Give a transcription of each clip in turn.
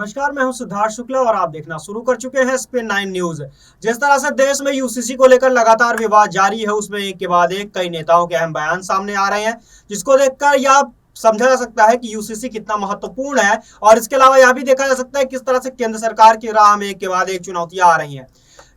नमस्कार, मैं हूं सिद्धार्थ शुक्ला और आप देखना शुरू कर चुके हैं स्पिन 9 न्यूज। जिस तरह से देश में यूसीसी को लेकर लगातार विवाद जारी है, उसमें एक के बाद एक कई नेताओं के अहम बयान सामने आ रहे हैं, जिसको देखकर यह समझा जा सकता है कि यूसीसी कितना महत्वपूर्ण है। और इसके अलावा यह भी देखा जा सकता है किस तरह से केंद्र सरकार की राह में एक के बाद एक चुनौतियां आ रही हैं।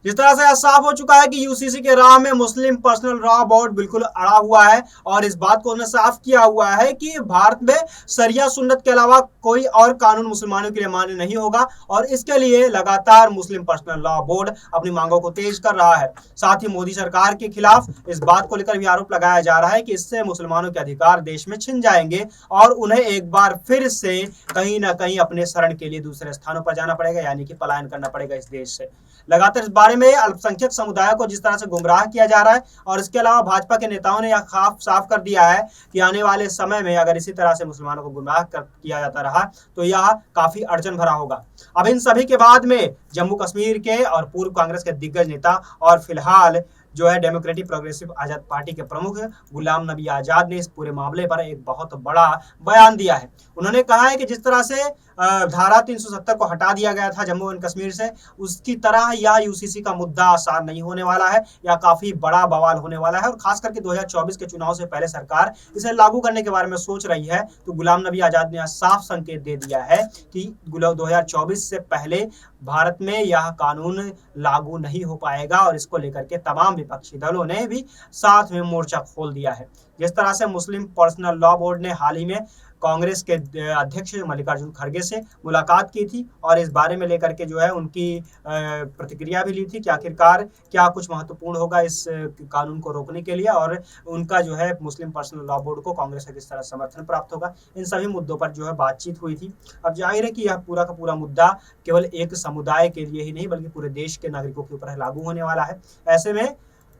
जिस तरह से साफ हो चुका है कि यूसीसी के राह में मुस्लिम पर्सनल लॉ बोर्ड बिल्कुल अड़ा हुआ है और इस बात को उन्होंने साफ किया हुआ है कि भारत में शरिया सुन्नत के अलावा कोई और कानून मुसलमानों के लिए मान्य नहीं होगा और इसके लिए लगातार मुस्लिम पर्सनल लॉ बोर्ड अपनी मांगों को तेज कर रहा है। साथ ही मोदी सरकार के खिलाफ इस बात को लेकर भी आरोप लगाया जा रहा है कि इससे मुसलमानों के अधिकार देश में छिन जाएंगे और उन्हें एक बार फिर से कहीं ना कहीं अपने शरण के लिए दूसरे स्थानों पर जाना पड़ेगा, यानी कि पलायन करना पड़ेगा इस देश से। लगातार इस बारे में अल्पसंख्यक समुदाय को जिस तरह से गुमराह किया जा रहा है और इसके अलावा भाजपा के नेताओं ने यह साफ कर दिया है कि आने वाले समय में अगर इसी तरह से मुसलमानों को गुमराह किया जाता रहा तो यह काफी अड़चन भरा होगा। अब इन सभी के बाद में जम्मू कश्मीर के और पूर्व कांग्रेस के दिग्गज नेता और फिलहाल जो है डेमोक्रेटिक प्रोग्रेसिव आजाद पार्टी के प्रमुख गुलाम नबी आजाद ने इस पूरे मामले पर एक बहुत बड़ा बयान दिया है। उन्होंने कहा है कि जिस तरह से धारा 370 को हटा दिया गया था जम्मू एंड कश्मीर से, उसकी तरह यह यूसीसी का मुद्दा आसान नहीं होने वाला है, यह काफी बड़ा बवाल होने वाला है और खास करके 2024 के चुनाव से पहले सरकार इसे लागू करने के बारे में सोच रही है। तो गुलाम नबी आजाद ने साफ संकेत दे दिया है कि 2024 से पहले भारत में यह कानून लागू नहीं हो पाएगा और इसको लेकर के तमाम विपक्षी दलों ने भी साथ में मोर्चा खोल दिया है। जिस तरह से मुस्लिम पर्सनल लॉ बोर्ड ने हाल ही में कांग्रेस के अध्यक्ष मल्लिकार्जुन खड़गे से मुलाकात की थी और इस बारे में लेकर के जो है उनकी प्रतिक्रिया भी ली थी कि आखिरकार क्या कुछ महत्वपूर्ण होगा इस कानून को रोकने के लिए और उनका जो है मुस्लिम पर्सनल लॉ बोर्ड को कांग्रेस का किस तरह समर्थन प्राप्त होगा। इन सभी मुद्दों पर जो है बातचीत हुई थी। अब जाहिर है कि यह पूरा का पूरा मुद्दा केवल एक समुदाय के लिए ही नहीं बल्कि पूरे देश के नागरिकों के ऊपर लागू होने वाला है। ऐसे में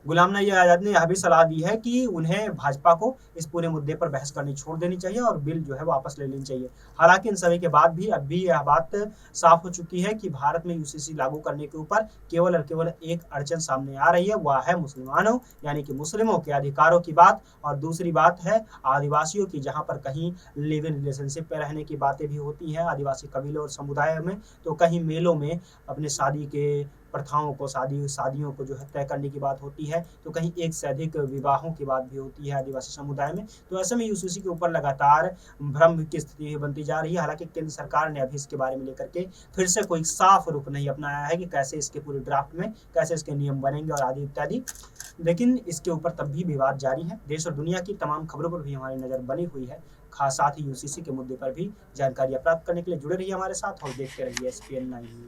गुलाम नबी आजाद ने यह भी सलाह दी है कि उन्हें भाजपा को इस पूरे मुद्दे पर बहस करनी छोड़ देनी चाहिए और बिल जो है वापस ले लेनी चाहिए। हालांकि इन सभी के बाद भी अब भी यह बात साफ हो चुकी है कि भारत में यूसीसी लागू करने के ऊपर केवल और केवल एक अड़चन सामने आ रही है, वह है मुसलमानों यानी कि मुस्लिमों के अधिकारों की बात और दूसरी बात है आदिवासियों की, जहां पर कहीं लिव इन रिलेशनशिप पे रहने की बातें भी होती हैं आदिवासी कबीलों और समुदायों में, तो कहीं मेलों में अपने शादी के प्रथाओं को शादियों को जो है तय करने की बात होती है, तो कहीं एक से अधिक विवाहों की बात भी होती है आदिवासी समुदाय में। तो ऐसे में यूसीसी के ऊपर लगातार भ्रम की स्थिति बनती जा रही है। हालांकि केंद्र सरकार ने अभी इसके बारे में लेकर के फिर से कोई साफ रुख नहीं अपनाया है कि कैसे इसके पूरे ड्राफ्ट में कैसे इसके नियम बनेंगे और आदि इत्यादि, लेकिन इसके ऊपर तब भी विवाद जारी है। देश और दुनिया की तमाम खबरों पर भी हमारी नजर बनी हुई है। खास साथ ही यूसीसी के मुद्दे पर भी जानकारियां प्राप्त करने के लिए जुड़े रहिए हमारे साथ और देखते रहिए SPN 9।